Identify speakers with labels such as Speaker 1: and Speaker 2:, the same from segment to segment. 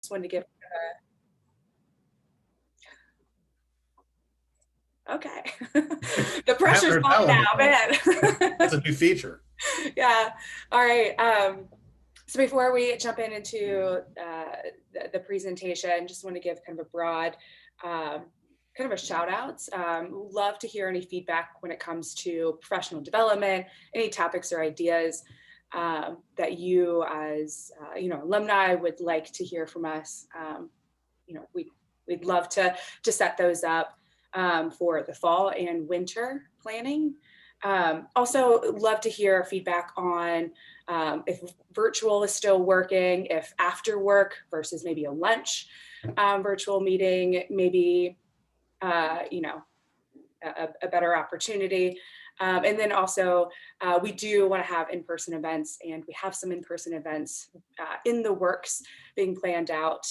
Speaker 1: just wanted to give okay. The pressure's on now, man.
Speaker 2: That's a new feature.
Speaker 1: Yeah. All right. So before we jump into the presentation, just want to give kind of a broad kind of a shout outs. Love to hear any feedback when it comes to professional development, any topics or ideas that you as alumni would like to hear from us. We'd love to set those up for the fall and winter planning. Also love to hear feedback on if virtual is still working, if after work versus maybe a lunch virtual meeting, maybe a better opportunity. And then also we do want to have in-person events, and we have some in-person events in the works being planned out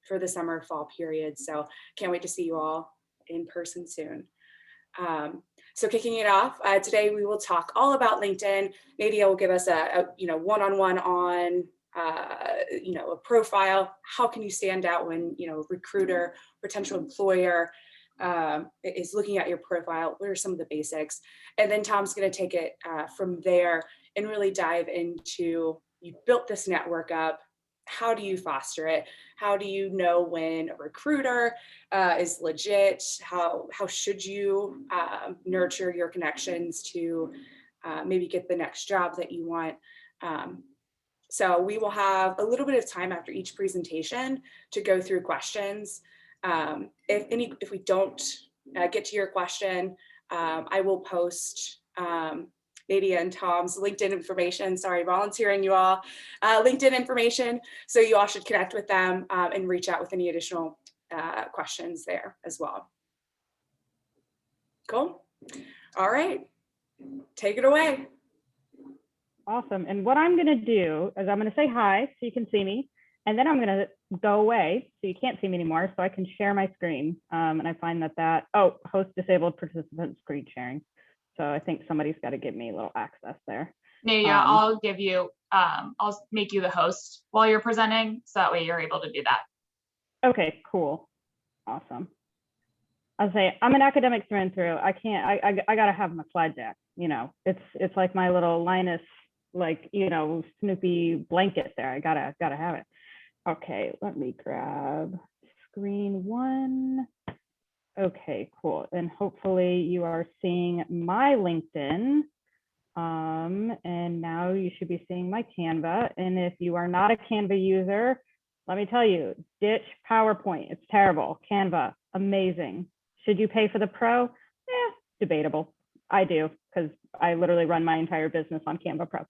Speaker 1: for the summer fall period. So can't wait to see you all in person soon. So kicking it off, today we will talk all about LinkedIn. Nadia will give us a one-on-one on a profile. How can you stand out when recruiter, potential employer is looking at your profile? What are some of the basics? And then Tom's going to take it from there and really dive into, you built this network up. How do you foster it? How do you know when a recruiter is legit? How should you nurture your connections to maybe get the next job that you want? So we will have a little bit of time after each presentation to go through questions. If we don't get to your question, I will post Nadia and Tom's LinkedIn information. Sorry, volunteering you all. LinkedIn information, so you all should connect with them and reach out with any additional questions there as well. Cool. All right, take it away.
Speaker 3: Awesome. And what I'm going to do is I'm going to say hi so you can see me, and then I'm going to go away so you can't see me anymore so I can share my screen. And I find host disabled participant screen sharing. So I think somebody's got to give me a little access there.
Speaker 4: Nadia, I'll give you, I'll make you the host while you're presenting, so that way you're able to do that.
Speaker 3: Okay, cool. Awesome. I'll say I'm an academic through and through. I can't, I gotta have my slide deck. It's like my little Linus, Snoopy blanket there. I gotta have it. Okay, let me grab screen one. Okay, cool. And hopefully you are seeing my LinkedIn. And now you should be seeing my Canva. And if you are not a Canva user, let me tell you, ditch PowerPoint. It's terrible. Canva, amazing. Should you pay for the Pro? Debatable. I do, because I literally run my entire business on Canva Pro.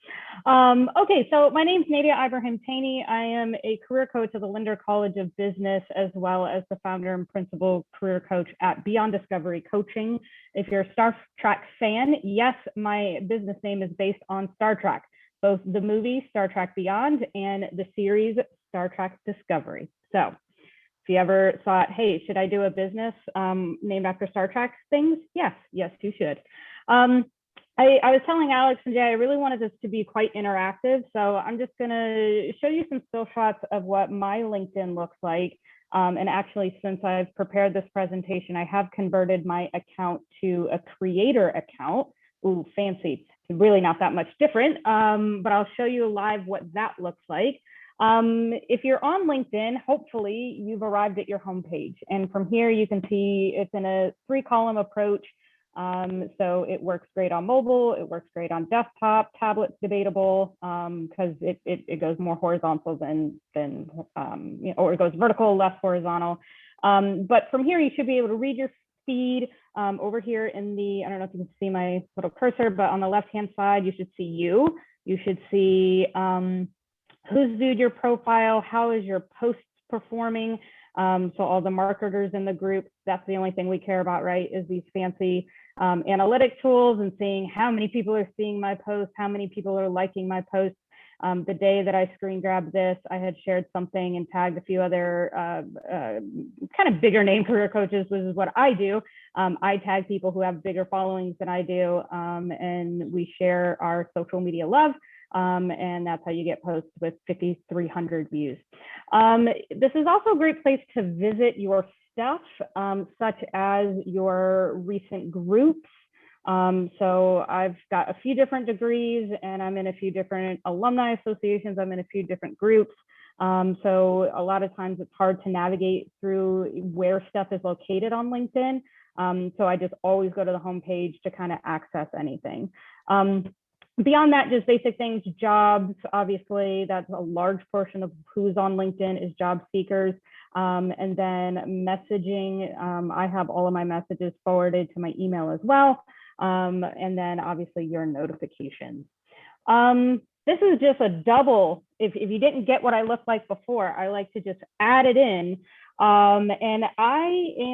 Speaker 3: Okay, so my name's Nadia Ibrahim Taney. I am a career coach at the Linder College of Business, as well as the founder and principal career coach at Beyond Discovery Coaching. If you're a Star Trek fan, yes, my business name is based on Star Trek, both the movie Star Trek Beyond and the series Star Trek Discovery. So if you ever thought, hey, should I do a business named after Star Trek things? Yes, you should. I was telling Alex and Jay, I really wanted this to be quite interactive. So I'm just going to show you some still shots of what my LinkedIn looks like. And actually, since I've prepared this presentation, I have converted my account to a creator account. Ooh, fancy. Really not that much different, but I'll show you live what that looks like. If you're on LinkedIn, hopefully you've arrived at your homepage. And from here, you can see it's in a 3-column approach. So it works great on mobile, it works great on desktop, tablet's debatable, because it goes more horizontal than or it goes vertical, less horizontal. But from here, you should be able to read your feed. Over here in the, I don't know if you can see my little cursor, but on the left-hand side, you should see you. You should see who's viewed your profile, how is your post performing. So all the marketers in the group, that's the only thing we care about, right, is these fancy analytic tools and seeing how many people are seeing my posts, how many people are liking my posts. The day that I screen grabbed this, I had shared something and tagged a few other kind of bigger name career coaches, which is what I do. I tag people who have bigger followings than I do, and we share our social media love. And that's how you get posts with 5,300 views. This is also a great place to visit your stuff, such as your recent groups. So I've got a few different degrees and I'm in a few different alumni associations. I'm in a few different groups. So a lot of times it's hard to navigate through where stuff is located on LinkedIn. So I just always go to the homepage to kind of access anything. Beyond that, just basic things, jobs, obviously, that's a large portion of who's on LinkedIn is job seekers. And then messaging, I have all of my messages forwarded to my email as well. And then obviously your notifications. This is just a double. If you didn't get what I looked like before, I like to just add it in. And I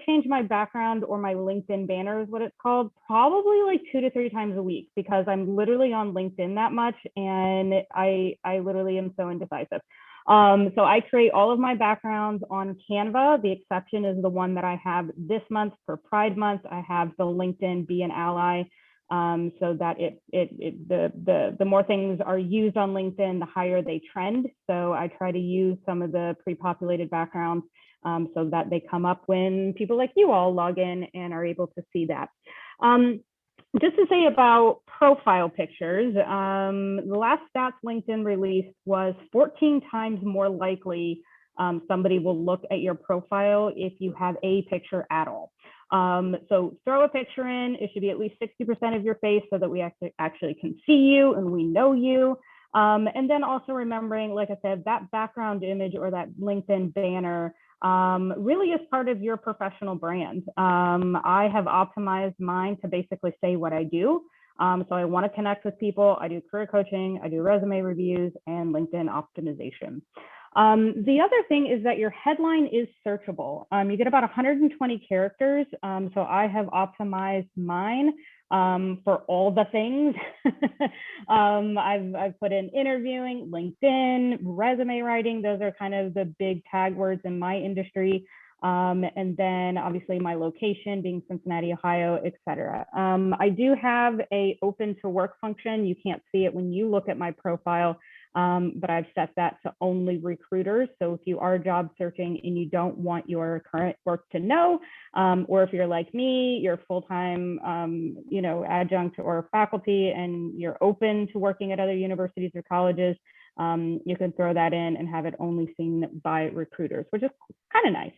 Speaker 3: change my background or my LinkedIn banner is what it's called, probably like 2 to 3 times a week, because I'm literally on LinkedIn that much. And I literally am so indecisive. So I create all of my backgrounds on Canva. The exception is the one that I have this month for Pride Month. I have the LinkedIn Be an Ally, so that the more things are used on LinkedIn, the higher they trend. So I try to use some of the pre-populated backgrounds so that they come up when people like you all log in and are able to see that. Just to say about profile pictures, the last stats LinkedIn released was 14 times more likely somebody will look at your profile if you have a picture at all. So throw a picture in, it should be at least 60% of your face so that we actually can see you and we know you. And then also remembering, like I said, that background image or that LinkedIn banner really is part of your professional brand. I have optimized mine to basically say what I do. So I want to connect with people. I do career coaching, I do resume reviews and LinkedIn optimization. The other thing is that your headline is searchable. You get about 120 characters. So I have optimized mine for all the things. I've put in interviewing, LinkedIn, resume writing. Those are kind of the big tag words in my industry. And then obviously my location being Cincinnati, Ohio, et cetera. I do have a open to work function. You can't see it when you look at my profile, but I've set that to only recruiters. So if you are job searching and you don't want your current work to know, or if you're like me, you're full-time, adjunct or faculty, and you're open to working at other universities or colleges, you can throw that in and have it only seen by recruiters, which is kind of nice.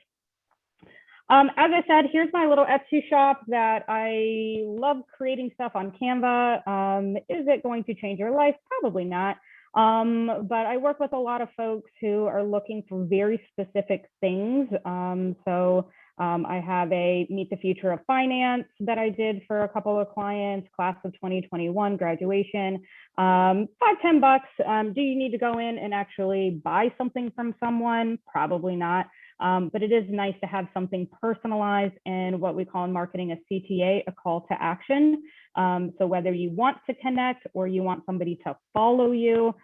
Speaker 3: As I said, here's my little Etsy shop that I love creating stuff on Canva. Is it going to change your life? Probably not. But I work with a lot of folks who are looking for very specific things. I have a Meet the Future of Finance that I did for a couple of clients, class of 2021 graduation, $5-10. Do you need to go in and actually buy something from someone? Probably not. But it is nice to have something personalized and what we call in marketing a CTA, a call to action. So whether you want to connect or you want somebody to follow you,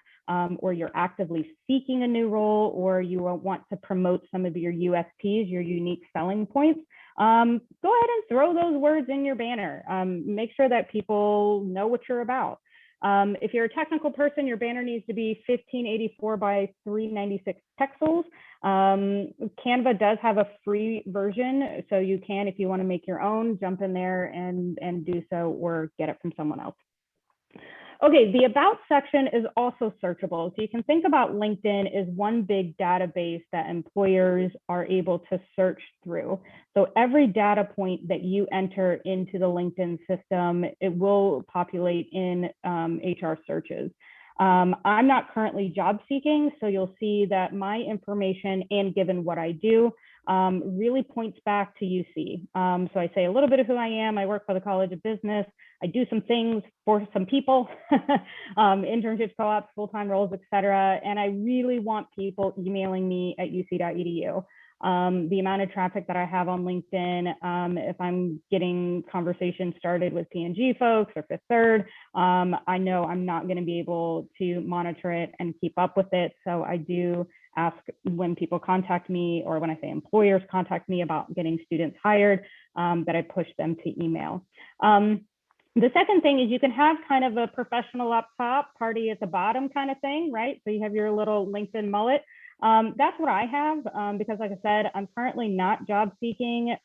Speaker 3: or you're actively seeking a new role, or you want to promote some of your USPs, your unique selling points, go ahead and throw those words in your banner. Make sure that people know what you're about. If you're a technical person, your banner needs to be 1584 by 396 pixels. Canva does have a free version, so you can, if you want to make your own, jump in there and do so, or get it from someone else. Okay, the About section is also searchable. So you can think about LinkedIn as one big database that employers are able to search through. So every data point that you enter into the LinkedIn system, it will populate in HR searches. I'm not currently job seeking, so you'll see that my information and given what I do really points back to UC. So I say a little bit of who I am. I work for the College of Business. I do some things for some people, internships, co-ops, full-time roles, et cetera. And I really want people emailing me at uc.edu. The amount of traffic that I have on LinkedIn, if I'm getting conversations started with P&G folks or Fifth Third, I know I'm not going to be able to monitor it and keep up with it. So I do ask when people contact me, or when I say employers contact me about getting students hired, that I push them to email. The second thing is you can have kind of a professional up top, party at the bottom kind of thing, right? So you have your little LinkedIn mullet. That's what I have because like I said, I'm currently not job seeking.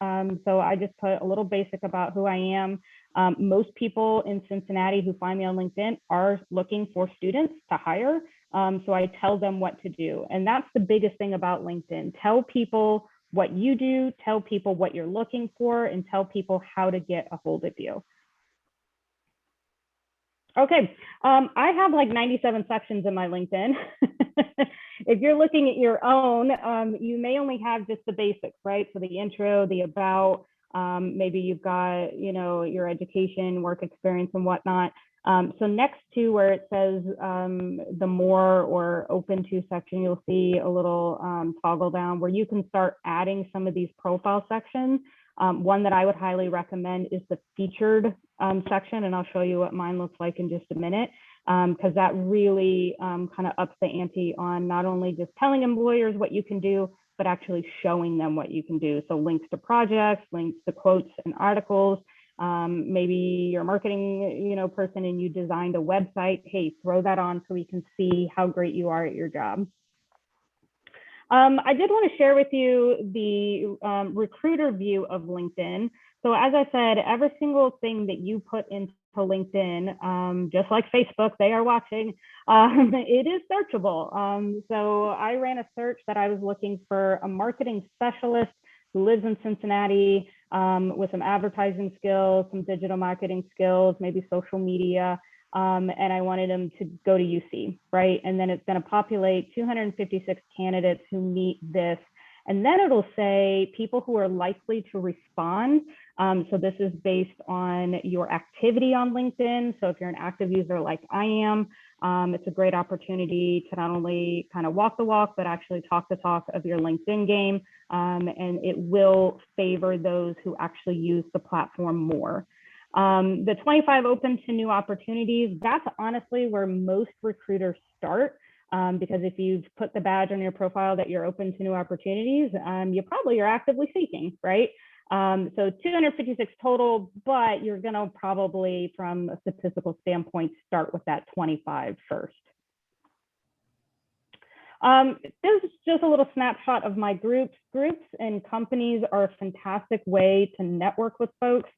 Speaker 3: So I just put a little basic about who I am. Most people in Cincinnati who find me on LinkedIn are looking for students to hire. So I tell them what to do. And that's the biggest thing about LinkedIn. Tell people what you do, tell people what you're looking for, and tell people how to get a hold of you. Okay, I have like 97 sections in my LinkedIn. If you're looking at your own, you may only have just the basics, right? So the intro, the about, maybe you've got, you know, your education, work experience and whatnot. So next to where it says the more or open to section, you'll see a little toggle down where you can start adding some of these profile sections. One that I would highly recommend is the featured section, and I'll show you what mine looks like in just a minute, because that really kind of ups the ante on not only just telling employers what you can do, but actually showing them what you can do. So links to projects, links to quotes and articles. Maybe you're a marketing, you know, person and you designed a website. Hey, throw that on so we can see how great you are at your job. I did want to share with you the recruiter view of LinkedIn. So as I said, every single thing that you put into LinkedIn, just like Facebook, they are watching, it is searchable. So I ran a search that I was looking for a marketing specialist who lives in Cincinnati with some advertising skills, some digital marketing skills, maybe social media. And I wanted them to go to UC, right? And then it's going to populate 256 candidates who meet this. And then it'll say people who are likely to respond. So this is based on your activity on LinkedIn. So if you're an active user like I am, it's a great opportunity to not only kind of walk the walk, but actually talk the talk of your LinkedIn game. And it will favor those who actually use the platform more. The 25 open to new opportunities, that's honestly where most recruiters start. Because if you've put the badge on your profile that you're open to new opportunities, you probably are actively seeking, right? So 256 total, but you're gonna probably from a statistical standpoint, start with that 25 first. This is just a little snapshot of my groups. Groups and companies are a fantastic way to network with folks.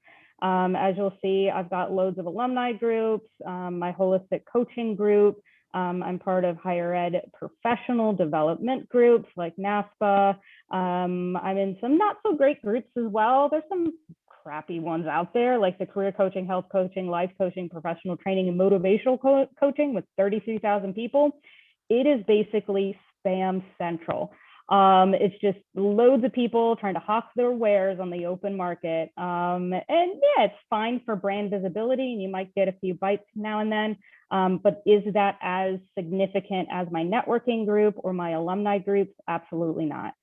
Speaker 3: As you'll see, I've got loads of alumni groups, my holistic coaching group. I'm part of higher ed professional development groups like NASPA. I'm in some not so great groups as well. There's some crappy ones out there like the career coaching, health coaching, life coaching, professional training, and motivational coaching with 33,000 people. It is basically spam central. It's just loads of people trying to hawk their wares on the open market. And yeah, it's fine for brand visibility and you might get a few bites now and then. But is that as significant as my networking group or my alumni groups? Absolutely not.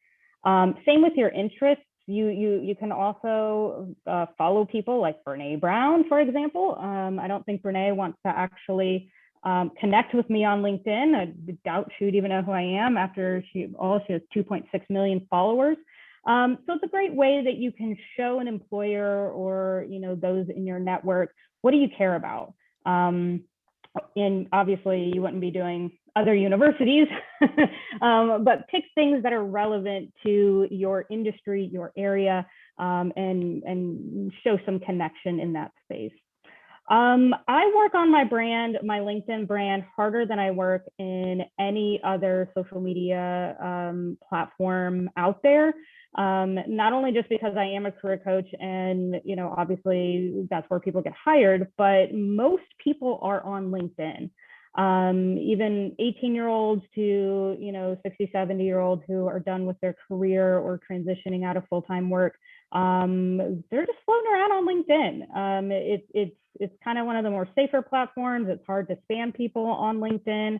Speaker 3: Same with your interests. You can also follow people like Brene Brown, for example. I don't think Brene wants to actually connect with me on LinkedIn. I doubt she would even know who I am after she has 2.6 million followers. So it's a great way that you can show an employer or those in your network, what do you care about? And obviously you wouldn't be doing other universities, but pick things that are relevant to your industry, your area, and show some connection in that space. I work on my brand, my LinkedIn brand, harder than I work in any other social media platform out there. Not only just because I am a career coach and, obviously that's where people get hired, but most people are on LinkedIn. Even 18-year-olds to, 60, 70-year-olds who are done with their career or transitioning out of full-time work. They're just floating around on LinkedIn. It's kind of one of the more safer platforms. It's hard to spam people on LinkedIn.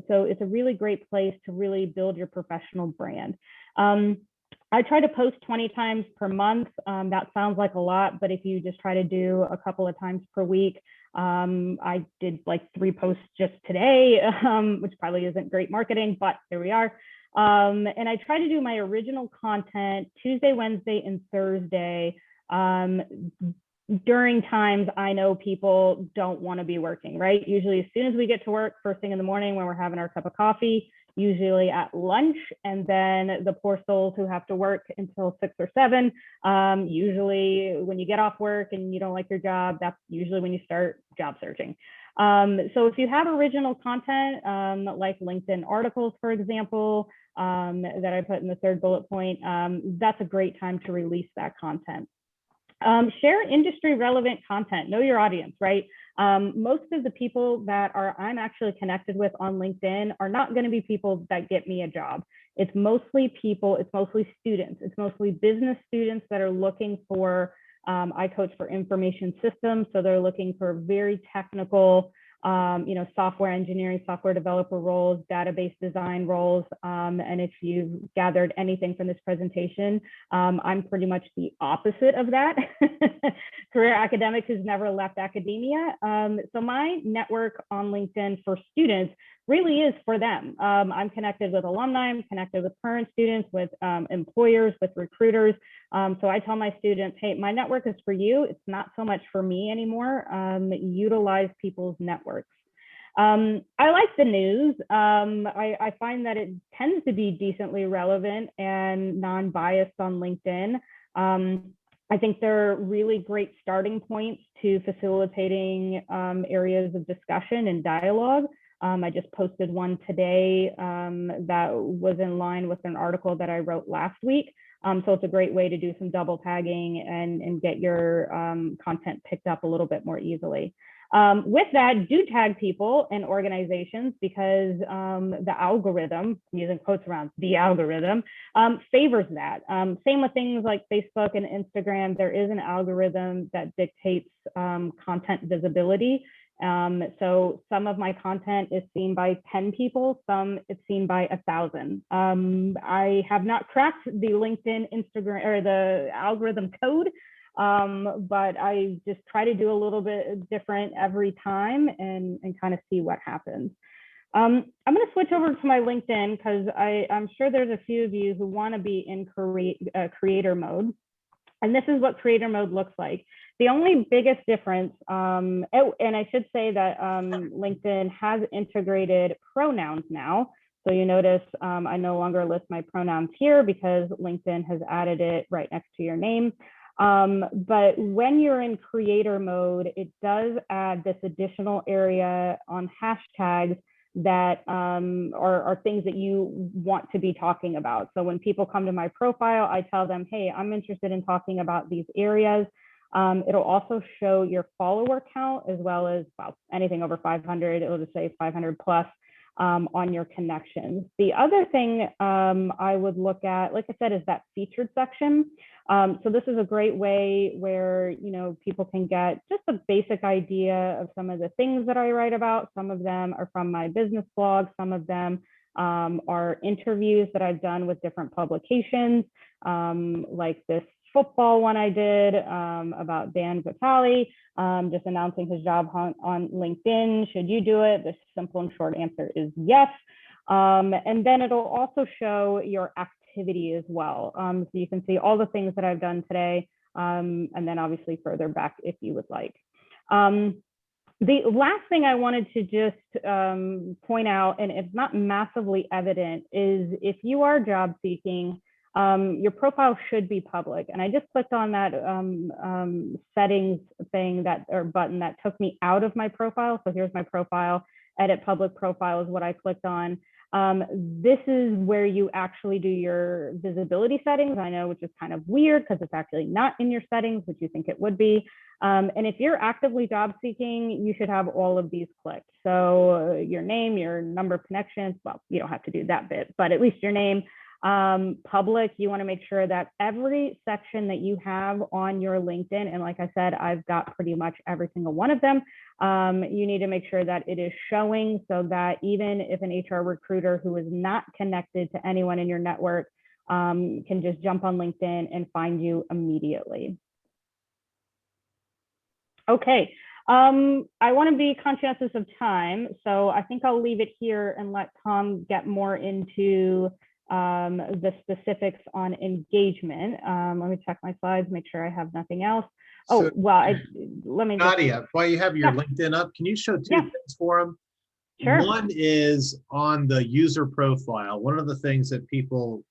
Speaker 3: So it's a really great place to really build your professional brand. I try to post 20 times per month. That sounds like a lot, but if you just try to do a couple of times per week, I did like 3 posts just today, which probably isn't great marketing, but here we are. And I try to do my original content Tuesday, Wednesday, and Thursday. during times I know people don't want to be working, right? Usually as soon as we get to work, first thing in the morning when we're having our cup of coffee, usually at lunch, and then the poor souls who have to work until 6 or 7. Usually when you get off work and you don't like your job, that's usually when you start job searching. So if you have original content, like LinkedIn articles, for example, that I put in the third bullet point, that's a great time to release that content. Share industry relevant content, know your audience, right? Most of the people that I'm actually connected with on LinkedIn are not going to be people that get me a job. It's mostly people, it's mostly students, it's mostly business students that are looking for, I coach for information systems, so they're looking for very technical, software engineering, software developer roles, database design roles. And if you've gathered anything from this presentation, I'm pretty much the opposite of that. Career academic who's never left academia. So my network on LinkedIn for students really is for them. I'm connected with alumni, I'm connected with current students, with employers, with recruiters. So I tell my students, hey, my network is for you. It's not so much for me anymore. Utilize people's networks. I like the news. I find that it tends to be decently relevant and non-biased on LinkedIn. I think they're really great starting points to facilitating areas of discussion and dialogue. I just posted one today that was in line with an article that I wrote last week. So it's a great way to do some double tagging and get your content picked up a little bit more easily. With that, do tag people and organizations because the algorithm, I'm using quotes around the algorithm, favors that. Same with things like Facebook and Instagram. There is an algorithm that dictates content visibility. So some of my content is seen by 10 people, some it's seen by 1,000. I have not cracked the LinkedIn, Instagram, or the algorithm code, but I just try to do a little bit different every time and kind of see what happens. I'm going to switch over to my LinkedIn because I'm sure there's a few of you who want to be in creator mode. And this is what creator mode looks like. The only biggest difference, and I should say that LinkedIn has integrated pronouns now. So you notice I no longer list my pronouns here because LinkedIn has added it right next to your name. But when you're in creator mode, it does add this additional area on hashtags that are things that you want to be talking about. So when people come to my profile, I tell them, hey, I'm interested in talking about these areas. It'll also show your follower count as well as, well, anything over 500, it'll just say 500 plus on your connections. The other thing I would look at, like I said, is that featured section. So this is a great way where, people can get just a basic idea of some of the things that I write about. Some of them are from my business blog. Some of them are interviews that I've done with different publications, like this football one I did about Dan Vitale, just announcing his job hunt on LinkedIn. Should you do it? The simple and short answer is yes. And then it'll also show your activity as well. So you can see all the things that I've done today, and then obviously further back if you would like. The last thing I wanted to just point out, and it's not massively evident, is if you are job seeking, your profile should be public. And I just clicked on that settings thing or button that took me out of my profile. So here's my profile. Edit public profile is what I clicked on. This is where you actually do your visibility settings. I know, which is kind of weird because it's actually not in your settings, which you think it would be. And if you're actively job seeking, you should have all of these clicked. So your name, your number of connections, well, you don't have to do that bit, but at least your name. Public, you want to make sure that every section that you have on your LinkedIn, and like I said, I've got pretty much every single one of them, you need to make sure that it is showing so that even if an HR recruiter who is not connected to anyone in your network can just jump on LinkedIn and find you immediately. Okay, I want to be conscientious of time, so I think I'll leave it here and let Tom get more into the specifics on engagement. Let me check my slides, make sure I have nothing else. Oh,
Speaker 2: So,
Speaker 3: well, let me just,
Speaker 2: Nadia, while you have your
Speaker 3: Yeah.
Speaker 2: LinkedIn up, can you show two
Speaker 3: Yeah.
Speaker 2: things for them?
Speaker 3: Sure.
Speaker 2: One is on the user profile. One of the things that people,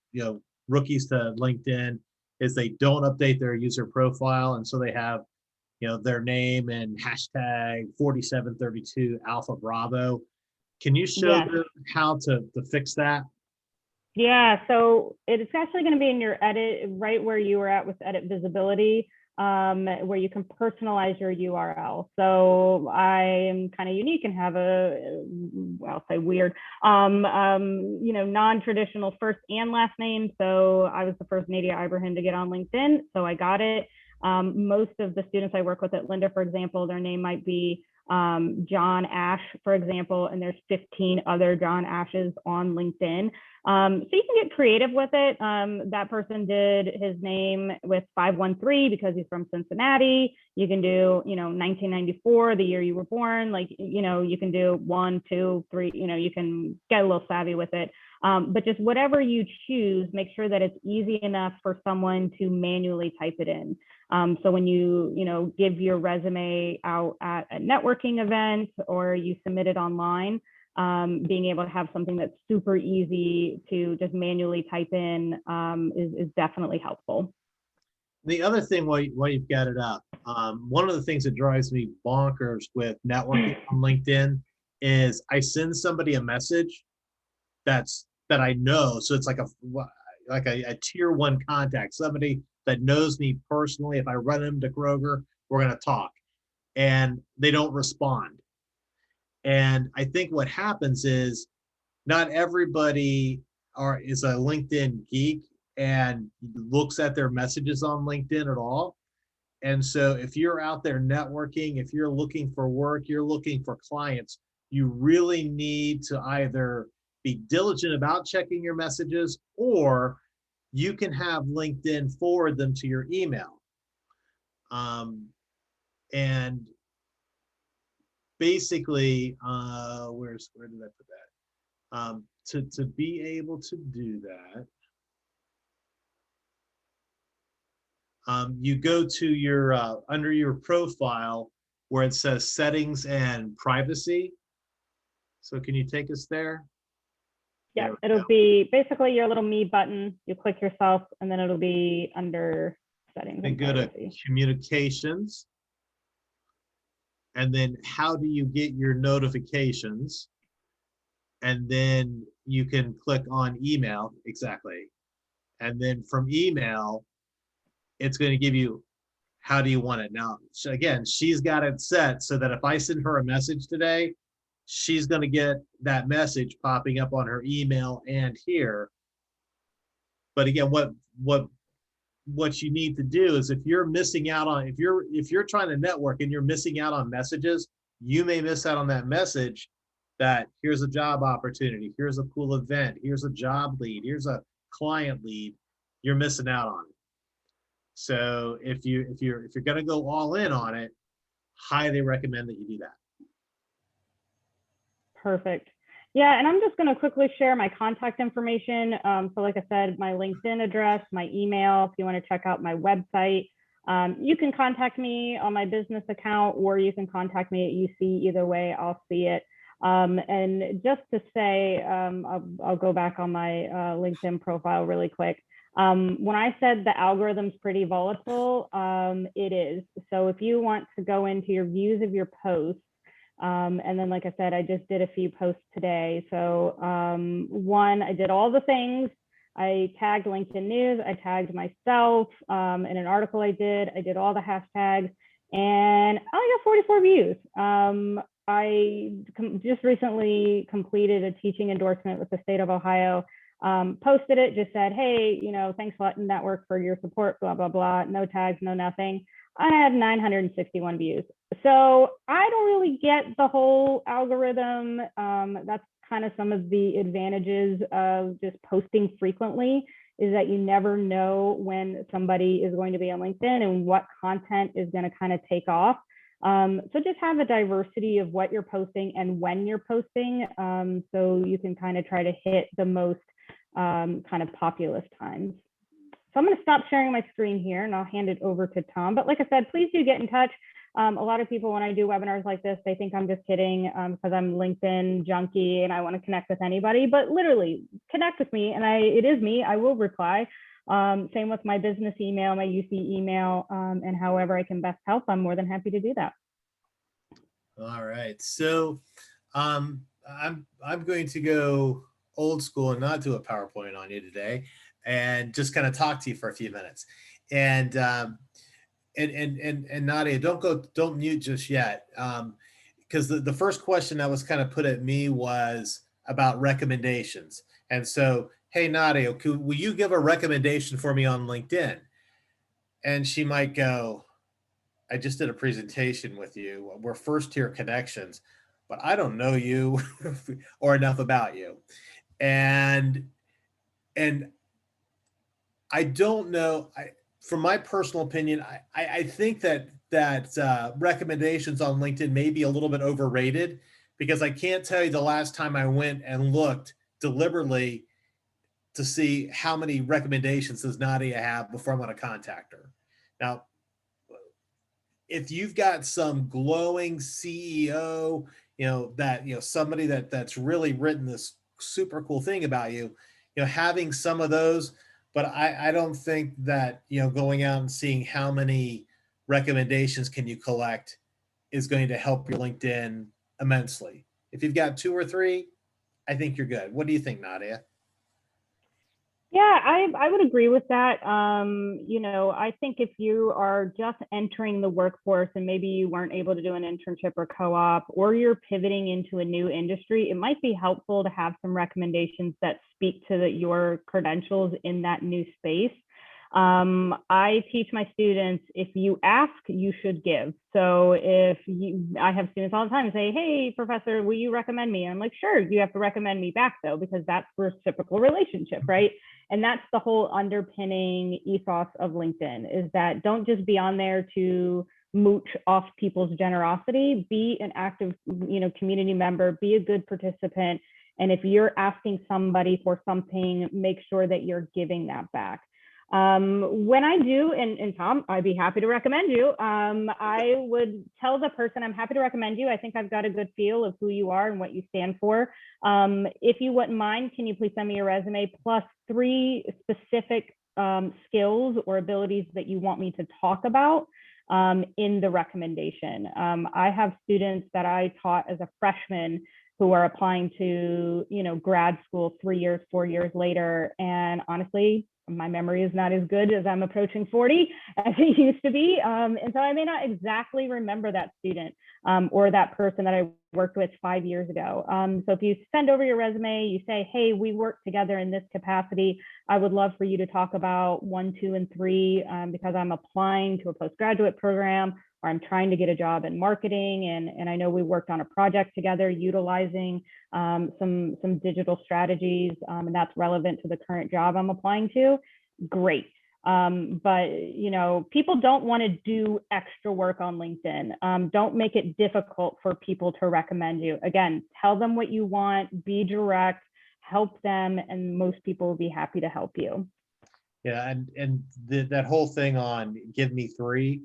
Speaker 2: rookies to LinkedIn, is they don't update their user profile. And so they have, their name and hashtag 4732 Alpha Bravo. Can you show
Speaker 3: Yes.
Speaker 2: them how to fix that?
Speaker 3: Yeah, so it's actually going to be in your edit, right where you were at with edit visibility, where you can personalize your URL. So I am kind of unique and have I'll say weird, non-traditional first and last name. So I was the first Nadia Ibrahim to get on LinkedIn, so I got it. Most of the students I work with at Linda, for example, their name might be John Ash, for example, and there's 15 other John Ashes on LinkedIn. So you can get creative with it. That person did his name with 513 because he's from Cincinnati. You can do, 1994, the year you were born. Like, you can do 1, 2, 3, you can get a little savvy with it. But just whatever you choose, make sure that it's easy enough for someone to manually type it in. So when you, give your resume out at a networking event or you submit it online, being able to have something that's super easy to just manually type in is definitely helpful.
Speaker 2: The other thing while you've got it up, one of the things that drives me bonkers with networking on LinkedIn is I send somebody a message that I know. So it's like a tier 1 contact, somebody that knows me personally. If I run into Kroger, we're going to talk, and they don't respond. And I think what happens is not everybody is a LinkedIn geek and looks at their messages on LinkedIn at all. And so if you're out there networking, if you're looking for work, you're looking for clients, you really need to either be diligent about checking your messages, or you can have LinkedIn forward them to your email. And basically, where did I put that? To be able to do that, you go to your under your profile where it says settings and privacy. So can you take us there?
Speaker 3: Yeah, it'll be basically your little me button. You click yourself and then it'll be under settings
Speaker 2: And go to communications. And then how do you get your notifications? And then you can click on email, exactly. And then from email, it's going to give you how do you want it. Now, again, she's got it set so that if I send her a message today, she's going to get that message popping up on her email and here. But again, what you need to do is if you're missing out on, if you're trying to network and you're missing out on messages, you may miss out on that message that here's a job opportunity, here's a cool event, here's a job lead, here's a client lead. You're missing out on it. So if you're going to go all in on it, highly recommend that you do that.
Speaker 3: Perfect. Yeah, and I'm just going to quickly share my contact information. So like I said, my LinkedIn address, my email, if you want to check out my website, you can contact me on my business account, or you can contact me at UC. Either way, I'll see it. And just to say, I'll go back on my LinkedIn profile really quick. When I said the algorithm's pretty volatile, it is. So if you want to go into your views of your posts, and then, like I said, I just did a few posts today. So one, I did all the things. I tagged LinkedIn News. I tagged myself in an article I did all the hashtags, and I only got 44 views. I just recently completed a teaching endorsement with the state of Ohio. Posted it, just said, hey, thanks a lot, network, for your support, blah, blah, blah. No tags, no nothing. I had 961 views. So I don't really get the whole algorithm. That's kind of some of the advantages of just posting frequently, is that you never know when somebody is going to be on LinkedIn and what content is going to kind of take off. So just have a diversity of what you're posting and when you're posting, so you can kind of try to hit the most kind of populous times. So I'm going to stop sharing my screen here and I'll hand it over to Tom. But like I said, please do get in touch. A lot of people, when I do webinars like this, they think I'm just kidding because I'm LinkedIn junkie and I want to connect with anybody, but literally connect with me and it is me, I will reply. Same with my business email, my UC email, and however I can best help, I'm more than happy to do that.
Speaker 2: All right. So I'm going to go old school and not do a PowerPoint on you today and just kind of talk to you for a few minutes. And Nadia, don't mute just yet. Because the first question that was kind of put at me was about recommendations. And so, hey, Nadia, will you give a recommendation for me on LinkedIn? And she might go, I just did a presentation with you. We're first tier connections, but I don't know you or enough about you. And I don't know, from my personal opinion, I think that recommendations on LinkedIn may be a little bit overrated, because I can't tell you the last time I went and looked deliberately to see how many recommendations does Nadia have before I'm going to contact her. Now, if you've got some glowing CEO, somebody that's really written this super cool thing about you, having some of those. But I don't think that, going out and seeing how many recommendations can you collect is going to help your LinkedIn immensely. If you've got 2 or 3, I think you're good. What do you think, Nadia?
Speaker 3: Yeah, I would agree with that. I think if you are just entering the workforce and maybe you weren't able to do an internship or co-op, or you're pivoting into a new industry, it might be helpful to have some recommendations that speak to your credentials in that new space. I teach my students, if you ask, you should give. So I have students all the time say, hey, professor, will you recommend me? I'm like, sure, you have to recommend me back though, because that's a reciprocal relationship, right? And that's the whole underpinning ethos of LinkedIn, is that don't just be on there to mooch off people's generosity, be an active, community member, be a good participant. And if you're asking somebody for something, make sure that you're giving that back. When I do, and Tom, I'd be happy to recommend you. I would tell the person, I'm happy to recommend you. I think I've got a good feel of who you are and what you stand for. If you wouldn't mind, can you please send me your resume plus 3 specific skills or abilities that you want me to talk about in the recommendation. I have students that I taught as a freshman who are applying to, grad school 3 years, 4 years later. And honestly, my memory is not as good as I'm approaching 40 as it used to be. And so I may not exactly remember that student or that person that I worked with 5 years ago. So if you send over your resume, you say, hey, we work together in this capacity, I would love for you to talk about 1, 2, and 3 because I'm applying to a postgraduate program, or I'm trying to get a job in marketing. And I know we worked on a project together utilizing some digital strategies, and that's relevant to the current job I'm applying to. Great. But people don't want to do extra work on LinkedIn. Don't make it difficult for people to recommend you. Again, tell them what you want, be direct, help them, and most people will be happy to help you.
Speaker 2: Yeah, and that whole thing on give me 3,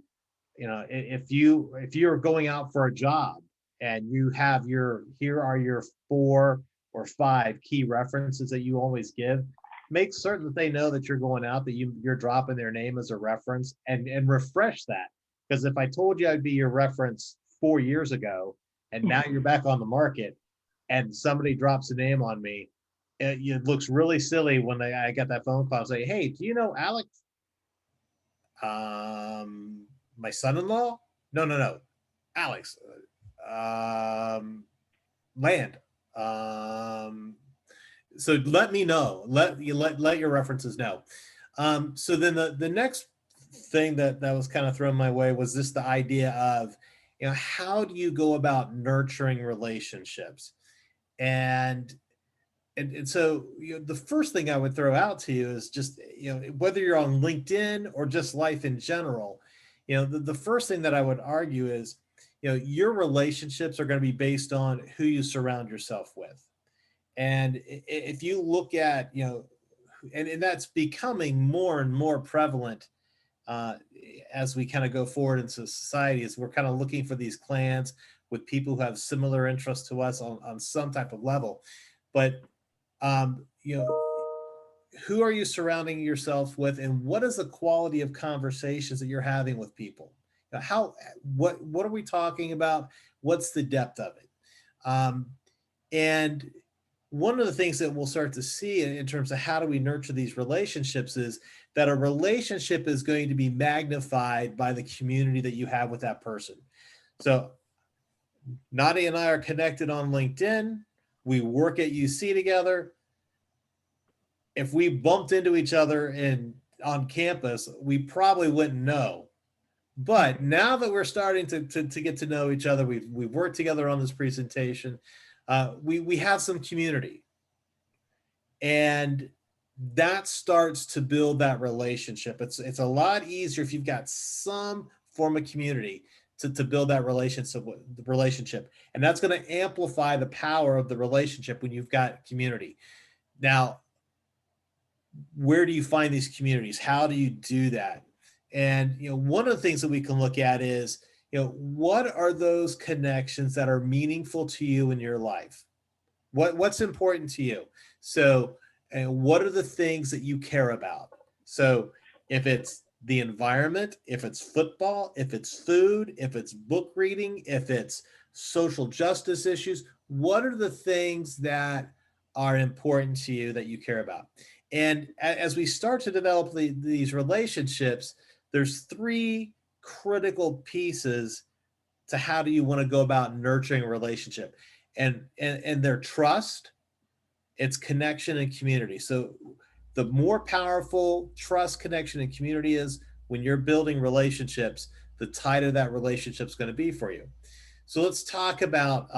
Speaker 2: if you're going out for a job and you have here are your 4 or 5 key references that you always give, make certain that they know that you're going out, that you're dropping their name as a reference, and refresh that. Because if I told you I'd be your reference 4 years ago and now you're back on the market and somebody drops a name on me, it looks really silly when I get that phone call and say, hey, do you know Alex? My son-in-law? No. Alex. Land. So let me know. Let your references know. So then the next thing that was kind of thrown my way was this, the idea of, how do you go about nurturing relationships? And so, the first thing I would throw out to you is just, whether you're on LinkedIn or just life in general, the first thing that I would argue is, your relationships are going to be based on who you surround yourself with. And if you look at, and that's becoming more and more prevalent uh, as we kind of go forward into society, is we're kind of looking for these clans with people who have similar interests to us on some type of level. But you know, who are you surrounding yourself with, and what is the quality of conversations that you're having with people? How what are we talking about? What's the depth of it? Um, and one of the things that we'll start to see in terms of how do we nurture these relationships is that a relationship is going to be magnified by the community that you have with that person. So Nadia and I are connected on LinkedIn. We work at UC together. If we bumped into each other on campus, we probably wouldn't know. But now that we're starting to get to know each other, we've worked together on this presentation. We have some community, and that starts to build that relationship. It's a lot easier if you've got some form of community to build that relationship, and that's going to amplify the power of the relationship when you've got community. Now, where do you find these communities? How do you do that? And one of the things that we can look at is, what are those connections that are meaningful to you in your life? What's important to you? So, and what are the things that you care about? So, if it's the environment, if it's football, if it's food, if it's book reading, if it's social justice issues, what are the things that are important to you that you care about? And as we start to develop these relationships, there's three critical pieces to how do you want to go about nurturing a relationship, and their trust, its connection, and community. So the more powerful trust, connection, and community is when you're building relationships, the tighter that relationship is going to be for you. So let's talk about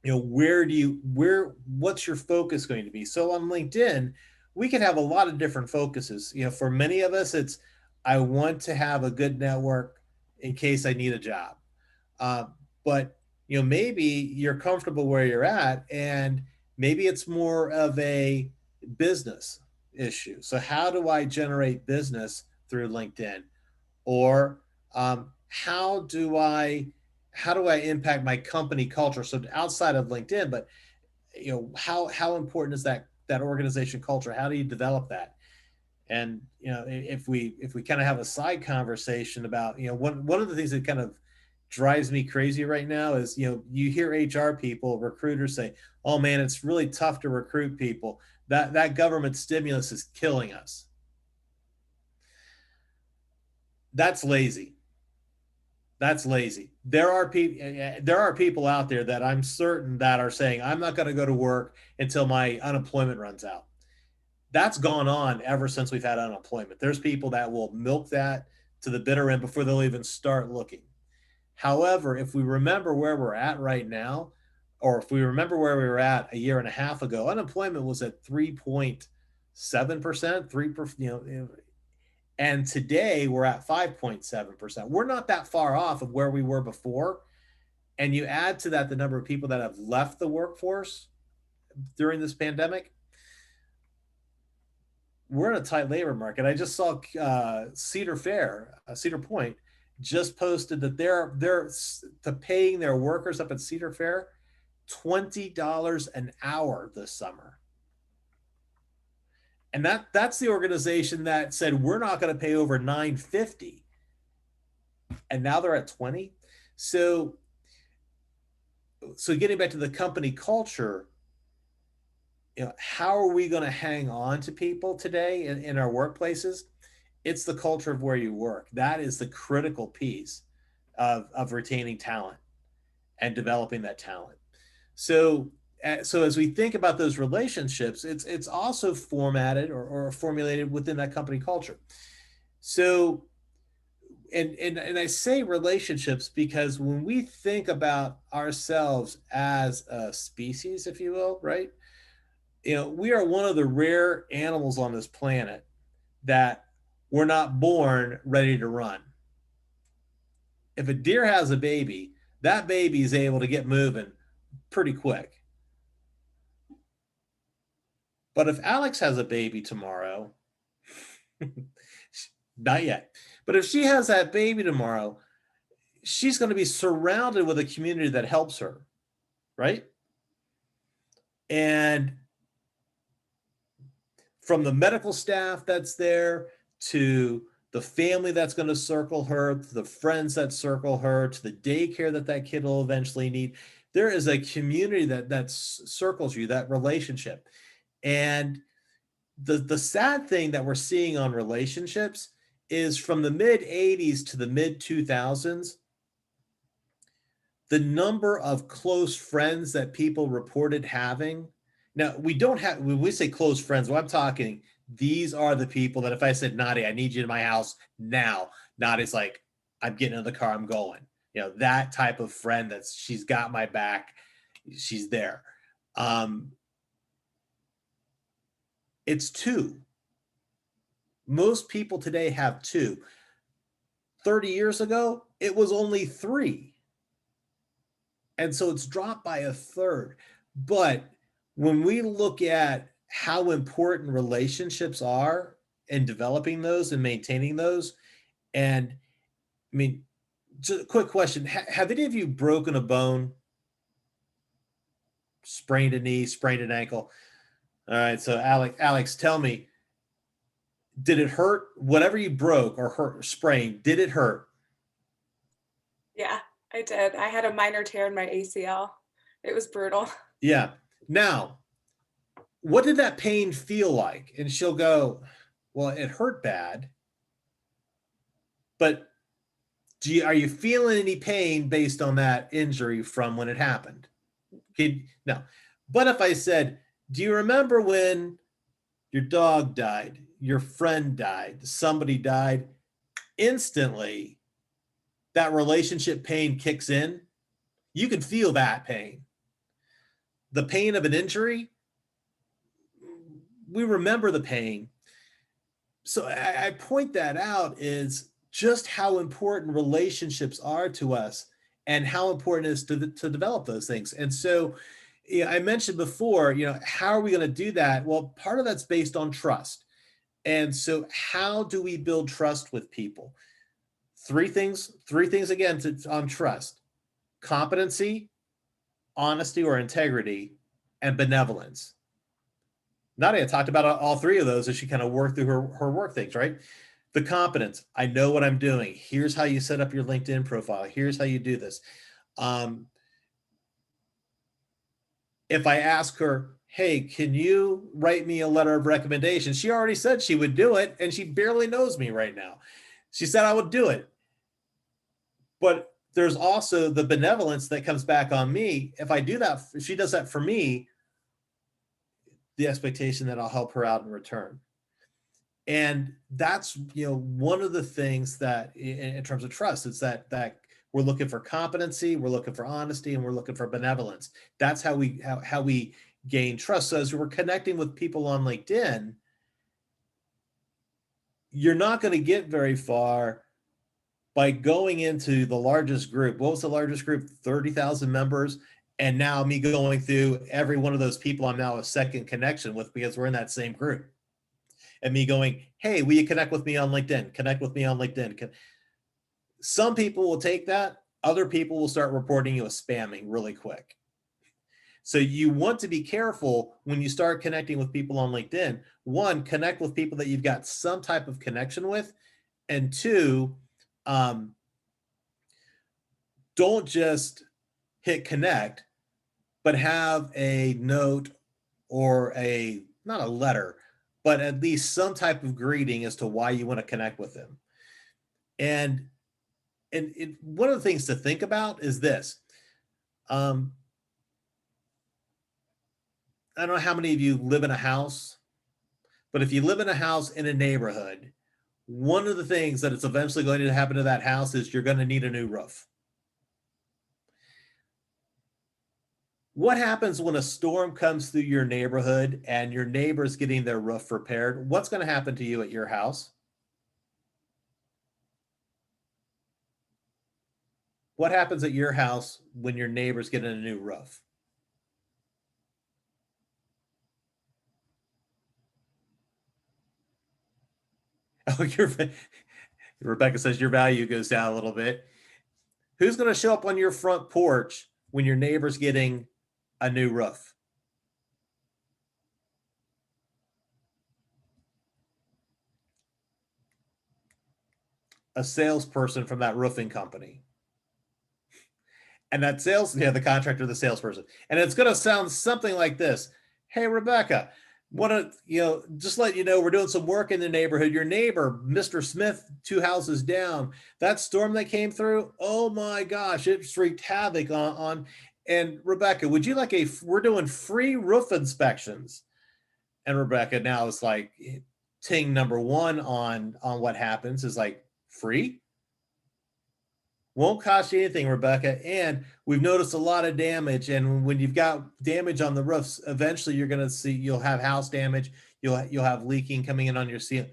Speaker 2: what's your focus going to be? So on LinkedIn, we can have a lot of different focuses. For many of us, it's I want to have a good network in case I need a job. But maybe you're comfortable where you're at, and maybe it's more of a business issue. So how do I generate business through LinkedIn? Or how do I impact my company culture? So outside of LinkedIn, but how important is that organization culture? How do you develop that? And if we kind of have a side conversation about one of the things that kind of drives me crazy right now is you hear HR people, recruiters say, oh man, it's really tough to recruit people. That government stimulus is killing us. That's lazy. That's lazy. There are people out there that I'm certain that are saying, I'm not going to go to work until my unemployment runs out. That's gone on ever since we've had unemployment. There's people that will milk that to the bitter end before they'll even start looking. However, if we remember where we're at right now, or if we remember where we were at a year and a half ago, unemployment was at 3.7%, and today we're at 5.7%. We're not that far off of where we were before. And you add to that the number of people that have left the workforce during this pandemic. We're in a tight labor market. I just saw Cedar Point just posted that they're paying their workers up at Cedar Fair $20 an hour this summer. And that's the organization that said we're not going to pay over $9.50, and now they're at 20. So getting back to the company culture, how are we going to hang on to people today in our workplaces? It's the culture of where you work. That is the critical piece of retaining talent and developing that talent. So as we think about those relationships, it's also formatted or formulated within that company culture. So, and I say relationships because when we think about ourselves as a species, if you will, right? We are one of the rare animals on this planet that we're not born ready to run. If a deer has a baby, that baby is able to get moving pretty quick.
Speaker 5: But if Alex has a baby tomorrow, not yet, but if she has that baby tomorrow, she's going to be surrounded with a community that helps her, right? And from the medical staff that's there to the family that's going to circle her, to the friends that circle her, to the daycare that kid will eventually need, there is a community that circles you, that relationship. And the sad thing that we're seeing on relationships is from the mid 80s to the mid 2000s, the number of close friends that people reported having. Now, we don't have, when we say close friends, well, I'm talking, these are the people that if I said, Nadi, I need you in my house now, Nadi's like, I'm getting in the car, I'm going. You know, that type of friend that's, she's got my back, she's there. It's two. Most people today have two. 30 years ago, it was only three. And so it's dropped by a third. But when we look at how important relationships are and developing those and maintaining those, and I mean, just a quick question. Have any of you broken a bone, sprained a knee, sprained an ankle? All right. So Alex, tell me, did it hurt? Whatever you broke or hurt or sprained, did it hurt?
Speaker 1: Yeah, I did. I had a minor tear in my ACL. It was brutal.
Speaker 5: Yeah. Now, what did that pain feel like? And she'll go, well, it hurt bad. But are you feeling any pain based on that injury from when it happened? No. But if I said, do you remember when your dog died, your friend died, somebody died, instantly that relationship pain kicks in? You can feel that pain. The pain of an injury, we remember the pain. So I point that out is just how important relationships are to us and how important it is to develop those things. And so I mentioned before, how are we going to do that? Well, part of that's based on trust. And so how do we build trust with people? Three things again on trust: competency, honesty or integrity, and benevolence. Nadia talked about all three of those as she kind of worked through her work things, right? The competence, I know what I'm doing. Here's how you set up your LinkedIn profile. Here's how you do this. If I ask her, hey, can you write me a letter of recommendation? She already said she would do it, and she barely knows me right now. She said I would do it. But there's also the benevolence that comes back on me. If I do that, if she does that for me, the expectation that I'll help her out in return. And that's, one of the things that in terms of trust, it's that we're looking for competency, we're looking for honesty, and we're looking for benevolence. That's how we gain trust. So as we're connecting with people on LinkedIn, you're not going to get very far by going into the largest group. What was the largest group? 30,000 members. And now me going through every one of those people I'm now a second connection with because we're in that same group. And me going, hey, will you connect with me on LinkedIn? Connect with me on LinkedIn. Some people will take that. Other people will start reporting you as spamming really quick. So you want to be careful when you start connecting with people on LinkedIn. One, connect with people that you've got some type of connection with. And two, don't just hit connect, but have a note or not a letter, but at least some type of greeting as to why you want to connect with them. And one of the things to think about is this. I don't know how many of you live in a house, but if you live in a house in a neighborhood, one of the things that is eventually going to happen to that house is you're going to need a new roof. What happens when a storm comes through your neighborhood and your neighbor's getting their roof repaired? What's going to happen to you at your house? What happens at your house when your neighbor's getting a new roof? Oh, Rebecca says your value goes down a little bit. Who's going to show up on your front porch when your neighbor's getting a new roof? A salesperson from that roofing company. And that the contractor, the salesperson. And it's going to sound something like this. Hey, Rebecca, just let you know, we're doing some work in the neighborhood. Your neighbor, Mr. Smith, 2 houses down, that storm that came through, oh my gosh, it wreaked havoc on. And Rebecca, would you like we're doing free roof inspections. And Rebecca now is like, ting number one on what happens is like, free? Won't cost you anything, Rebecca. And we've noticed a lot of damage. And when you've got damage on the roofs, eventually you'll have house damage. You'll have leaking coming in on your ceiling.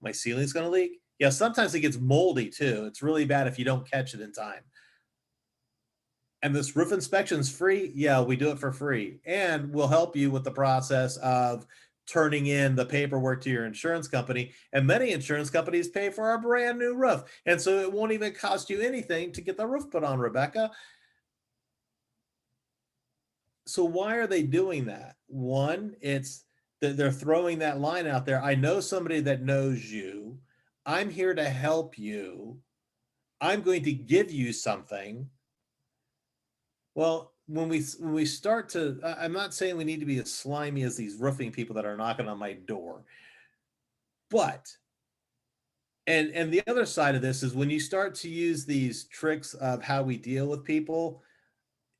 Speaker 5: My ceiling's going to leak? Yeah, sometimes it gets moldy too. It's really bad if you don't catch it in time. And this roof inspection's free? Yeah, we do it for free. And we'll help you with the process of turning in the paperwork to your insurance company. And many insurance companies pay for a brand new roof. And so it won't even cost you anything to get the roof put on, Rebecca. So why are they doing that? One, it's that they're throwing that line out there. I know somebody that knows you. I'm here to help you. I'm going to give you something. Well, when we start to, I'm not saying we need to be as slimy as these roofing people that are knocking on my door, but and the other side of this is when you start to use these tricks of how we deal with people,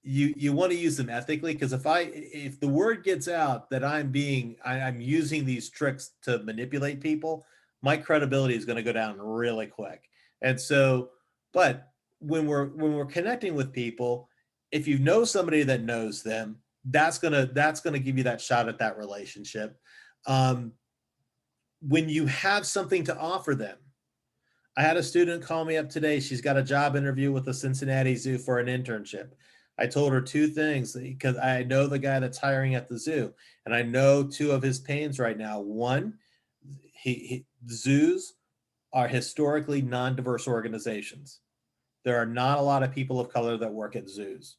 Speaker 5: you want to use them ethically, because if the word gets out that I'm using these tricks to manipulate people, my credibility is going to go down really quick. And so, but when we're connecting with people, if you know somebody that knows them, that's gonna give you that shot at that relationship. When you have something to offer them, I had a student call me up today. She's got a job interview with the Cincinnati Zoo for an internship. I told her 2 things because I know the guy that's hiring at the zoo, and I know 2 of his pains right now. One, zoos are historically non-diverse organizations. There are not a lot of people of color that work at zoos.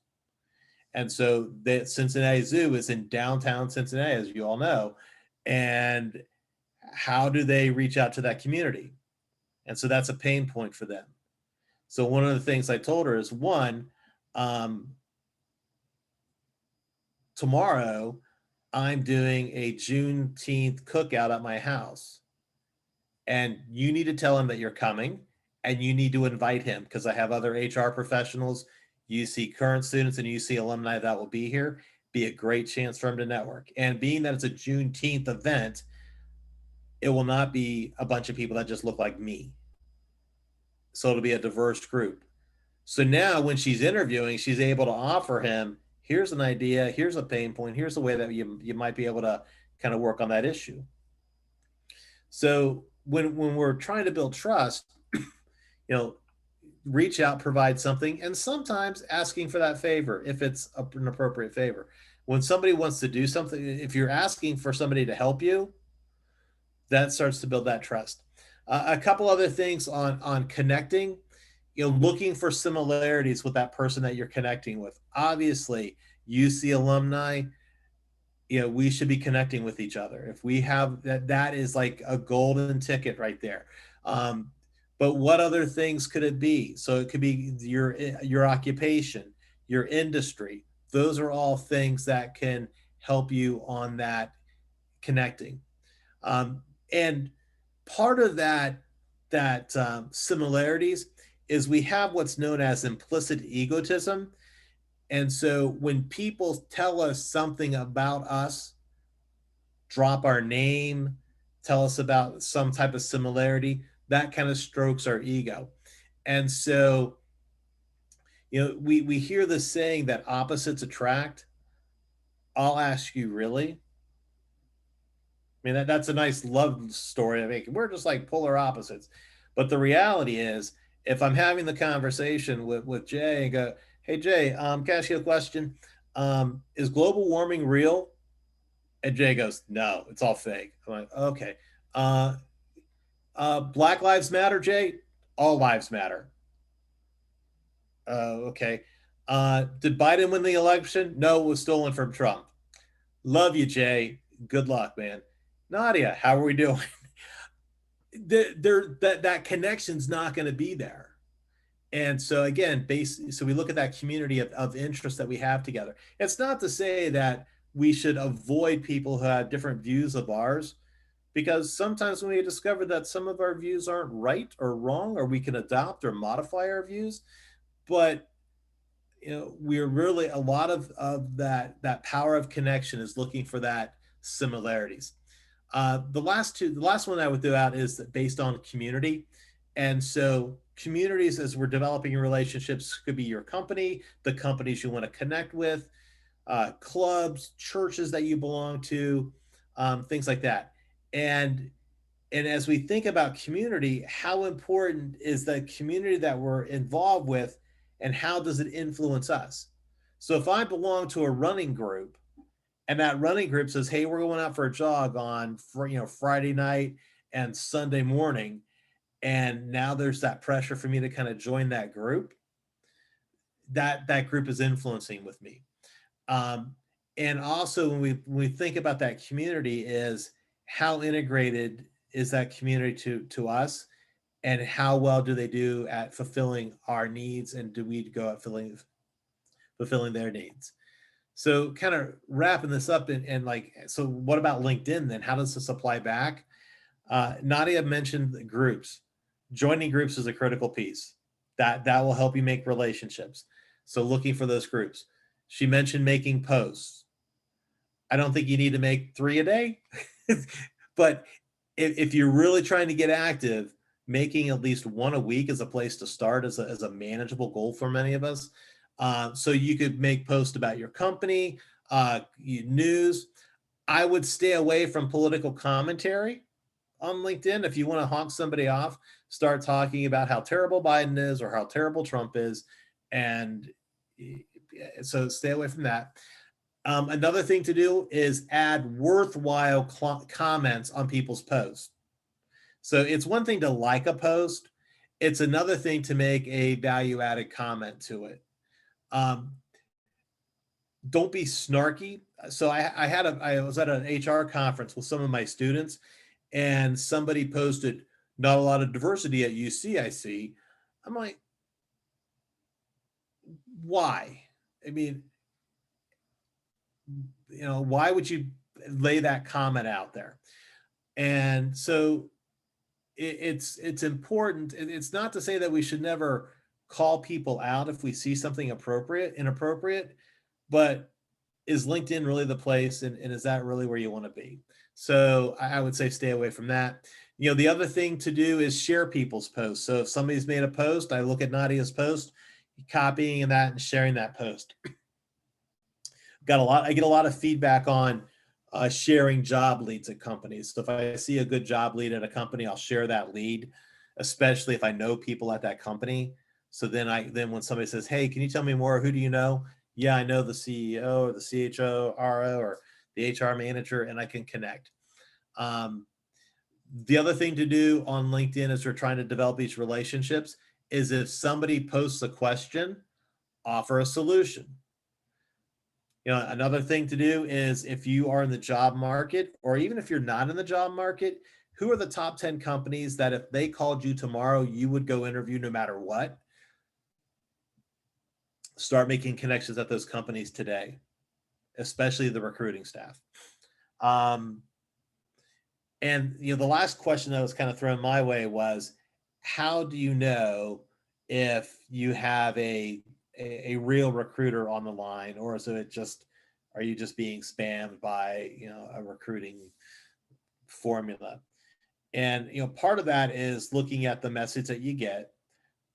Speaker 5: And so the Cincinnati Zoo is in downtown Cincinnati, as you all know. And how do they reach out to that community? And so that's a pain point for them. So one of the things I told her is, one, tomorrow I'm doing a Juneteenth cookout at my house. And you need to tell him that you're coming, and you need to invite him, because I have other HR professionals. You see current students and you see alumni that will be here. Be a great chance for him to network. And being that it's a Juneteenth event, it will not be a bunch of people that just look like me. So it'll be a diverse group. So now when she's interviewing, she's able to offer him, here's an idea, here's a pain point, here's a way that you might be able to kind of work on that issue. So when we're trying to build trust, reach out, provide something, and sometimes asking for that favor if it's an appropriate favor. When somebody wants to do something, if you're asking for somebody to help you, that starts to build that trust. A couple other things on connecting, looking for similarities with that person that you're connecting with. Obviously, UC alumni, we should be connecting with each other. If we have that is like a golden ticket right there. But what other things could it be? So it could be your occupation, your industry. Those are all things that can help you on that connecting. And part of that similarities is we have what's known as implicit egotism. And so when people tell us something about us, drop our name, tell us about some type of similarity, that kind of strokes our ego. And so, we hear this saying that opposites attract. I'll ask you, really? I mean, that's a nice love story. I mean, we're just like polar opposites. But the reality is, if I'm having the conversation with Jay and go, hey, Jay, can I ask you a question? Is global warming real? And Jay goes, no, it's all fake. I'm like, okay. Black Lives Matter, Jay. All lives matter. Okay. Did Biden win the election? No, it was stolen from Trump. Love you, Jay. Good luck, man. Nadia, how are we doing? That connection's not going to be there. And so again, so we look at that community of interest that we have together. It's not to say that we should avoid people who have different views of ours, because sometimes when we discover that some of our views aren't right or wrong, or we can adopt or modify our views, but we're really, a lot of that power of connection is looking for that similarities. The last one I would throw out is based on community. And so communities, as we're developing relationships, could be your company, the companies you want to connect with, clubs, churches that you belong to, things like that. And as we think about community, how important is the community that we're involved with, and how does it influence us? So if I belong to a running group, and that running group says, hey, we're going out for a jog on Friday night and Sunday morning, and now there's that pressure for me to kind of join that group, that group is influencing with me. And also when we think about that community, is how integrated is that community to us, and how well do they do at fulfilling our needs, and do we go at fulfilling their needs? So kind of wrapping this up, and like, so what about LinkedIn then? How does this apply back? Nadia mentioned the groups. Joining groups is a critical piece. That will help you make relationships. So looking for those groups. She mentioned making posts. I don't think you need to make 3 a day, but if you're really trying to get active, making at least 1 a week is a place to start, as a manageable goal for many of us. So you could make posts about your company, news. I would stay away from political commentary on LinkedIn. If you want to honk somebody off, start talking about how terrible Biden is or how terrible Trump is. And so stay away from that. Another thing to do is add worthwhile comments on people's posts. So it's one thing to like a post. It's another thing to make a value added comment to it. Don't be snarky. So I was at an HR conference with some of my students, and somebody posted, not a lot of diversity at UC, I see. I'm like, why? I mean, why would you lay that comment out there? And so it's important. It's not to say that we should never call people out if we see something inappropriate, but is LinkedIn really the place, and is that really where you want to be? So I would say stay away from that. The other thing to do is share people's posts. So if somebody's made a post, I look at Nadia's post, copying that and sharing that post. I get a lot of feedback on sharing job leads at companies. So if I see a good job lead at a company, I'll share that lead, especially if I know people at that company. So then when somebody says, hey, can you tell me more? Who do you know? Yeah, I know the CEO or the CHO, RO, or the HR manager, and I can connect. The other thing to do on LinkedIn as we're trying to develop these relationships is, if somebody posts a question, offer a solution. Another thing to do is, if you are in the job market, or even if you're not in the job market, who are the top 10 companies that if they called you tomorrow, you would go interview no matter what? Start making connections at those companies today, especially the recruiting staff. And the last question that was kind of thrown my way was, how do you know if you have a real recruiter on the line, or are you just being spammed by a recruiting formula? And part of that is looking at the message that you get.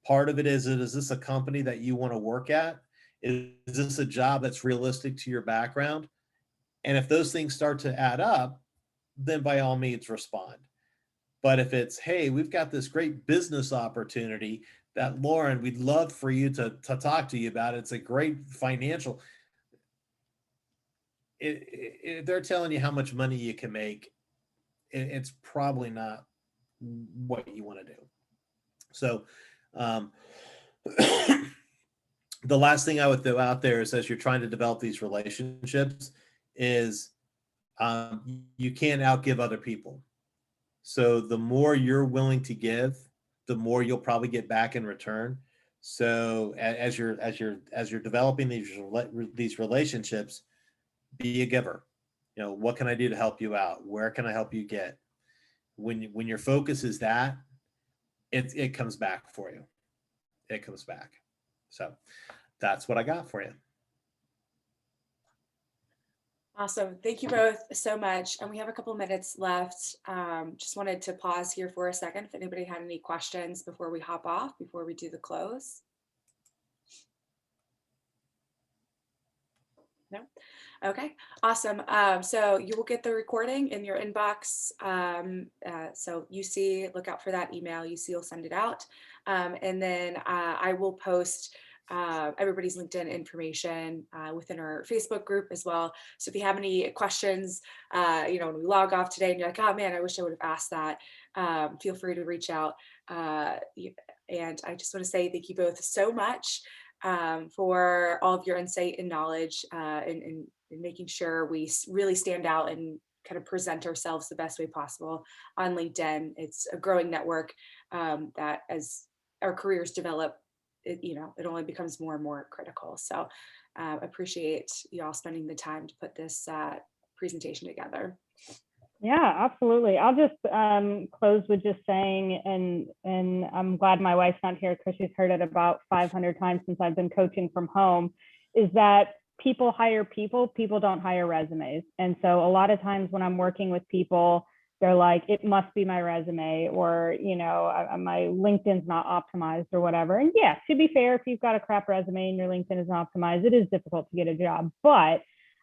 Speaker 5: Part of it is this a company that you want to work at? Is this a job that's realistic to your background? And if those things start to add up, then by all means respond. But if it's, hey, we've got this great business opportunity that, Lauren, we'd love for you to talk to you about. It's a great financial. They're telling you how much money you can make. It's probably not what you want to do. So the last thing I would throw out there is, as you're trying to develop these relationships, is you can't outgive other people. So the more you're willing to give, the more you'll probably get back in return. So as you're developing these relationships, be a giver. What can I do to help you out? Where can I help you get? When your focus is that, it comes back for you. It comes back. So that's what I got for you.
Speaker 1: Awesome. Thank you both so much. And we have a couple minutes left. Just wanted to pause here for a second if anybody had any questions before we hop off, before we do the close. No? Okay, awesome. So you will get the recording in your inbox. So look out for that email. UC will send it out. And then I will post everybody's LinkedIn information within our Facebook group as well. So if you have any questions, when we log off today and you're like, oh man, I wish I would have asked that, feel free to reach out. And I just want to say thank you both so much for all of your insight and knowledge and making sure we really stand out and kind of present ourselves the best way possible on LinkedIn. It's a growing network that as our careers develop, it only becomes more and more critical. So appreciate you all spending the time to put this presentation together.
Speaker 3: Yeah, absolutely. I'll just close with just saying, and I'm glad my wife's not here because she's heard it about 500 times since I've been coaching from home, is that people hire people, people don't hire resumes. And so a lot of times when I'm working with people, they're like, it must be my resume, or, my LinkedIn's not optimized or whatever. And yeah, to be fair, if you've got a crap resume and your LinkedIn is not optimized, it is difficult to get a job. But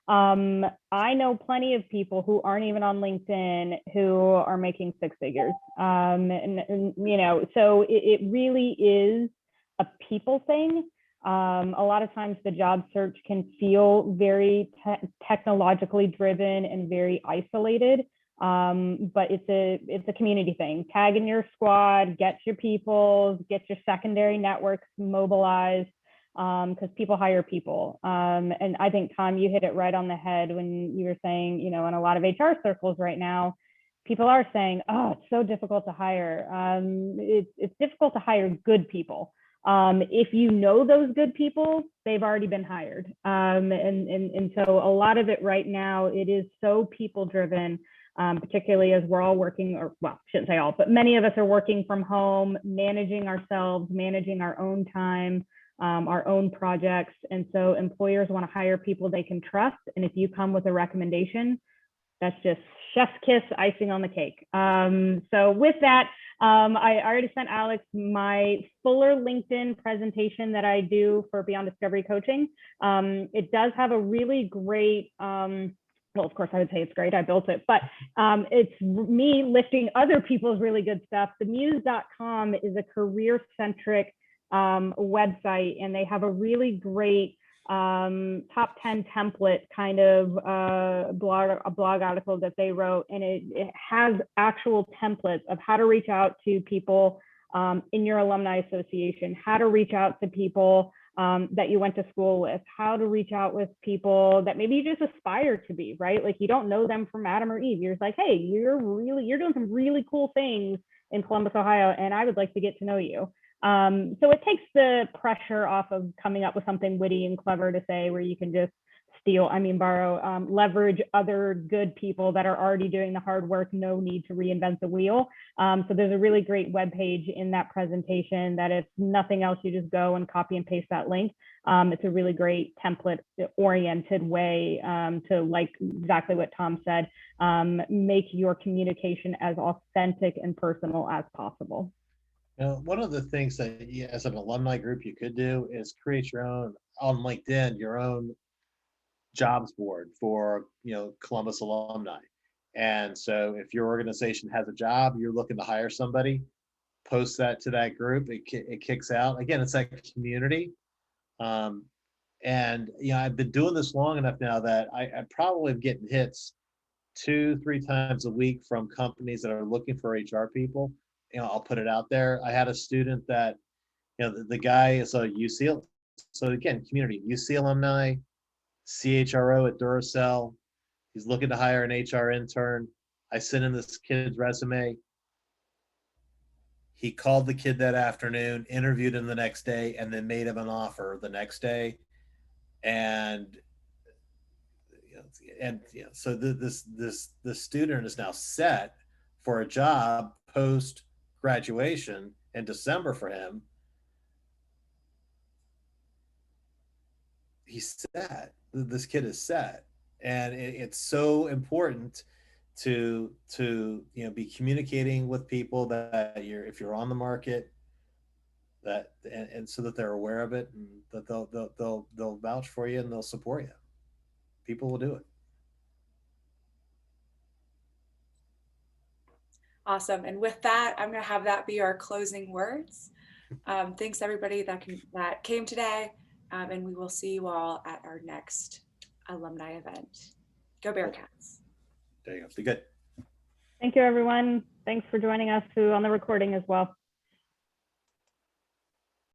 Speaker 3: I know plenty of people who aren't even on LinkedIn who are making six figures. So it really is a people thing. A lot of times the job search can feel very technologically driven and very isolated. But it's a community thing. Tag in your squad, get your people, get your secondary networks mobilized, because people hire people. And I think, Tom, you hit it right on the head when you were saying, in a lot of HR circles right now, people are saying, oh, it's so difficult to hire. It's difficult to hire good people. If you know those good people, they've already been hired. And so a lot of it right now, it is so people driven. Particularly as we're all working, or well, shouldn't say all, but many of us are working from home, managing ourselves, managing our own time, our own projects. And so employers want to hire people they can trust. And if you come with a recommendation, that's just chef's kiss, icing on the cake. So with that, I already sent Alex my fuller LinkedIn presentation that I do for Beyond Discovery Coaching. It does have a really great, well, of course, I would say it's great. I built it, but it's me lifting other people's really good stuff. Themuse.com is a career-centric website, and they have a really great top 10 template kind of blog article that they wrote, and it has actual templates of how to reach out to people in your alumni association, how to reach out to people that you went to school with, how to reach out with people that maybe you just aspire to be, right? Like you don't know them from Adam or Eve. You're just like, hey, you're doing some really cool things in Columbus, Ohio, and I would like to get to know you. So it takes the pressure off of coming up with something witty and clever to say, where you can just borrow, leverage other good people that are already doing the hard work. No need to reinvent the wheel. So there's a really great webpage in that presentation that if nothing else, you just go and copy and paste that link. It's a really great template oriented way to, like exactly what Tom said, make your communication as authentic and personal as possible.
Speaker 2: One of the things that as an alumni group you could do is create your own, on LinkedIn, your own jobs board for Columbus alumni. And so if your organization has a job, you're looking to hire somebody, post that to that group. It kicks out. Again, it's like a community. And I've been doing this long enough now that I probably am getting hits 2-3 times a week from companies that are looking for HR people. I'll put it out there. I had a student that, the guy is a UC, so again, community, UC alumni, CHRO at Duracell. He's looking to hire an HR intern. I sent in this kid's resume. He called the kid that afternoon, interviewed him the next day, and then made him an offer the next day. And so this student is now set for a job post graduation in December for him. He's set. This kid is set, and it's so important to be communicating with people that if you're on the market, that and so that they're aware of it, and that they'll vouch for you and they'll support you. People will do it.
Speaker 1: Awesome. And with that, I'm going to have that be our closing words. Thanks everybody that came today. And we will see you all at our next alumni event. Go Bearcats.
Speaker 5: There you go. Be good.
Speaker 3: Thank you, everyone. Thanks for joining us on the recording as well.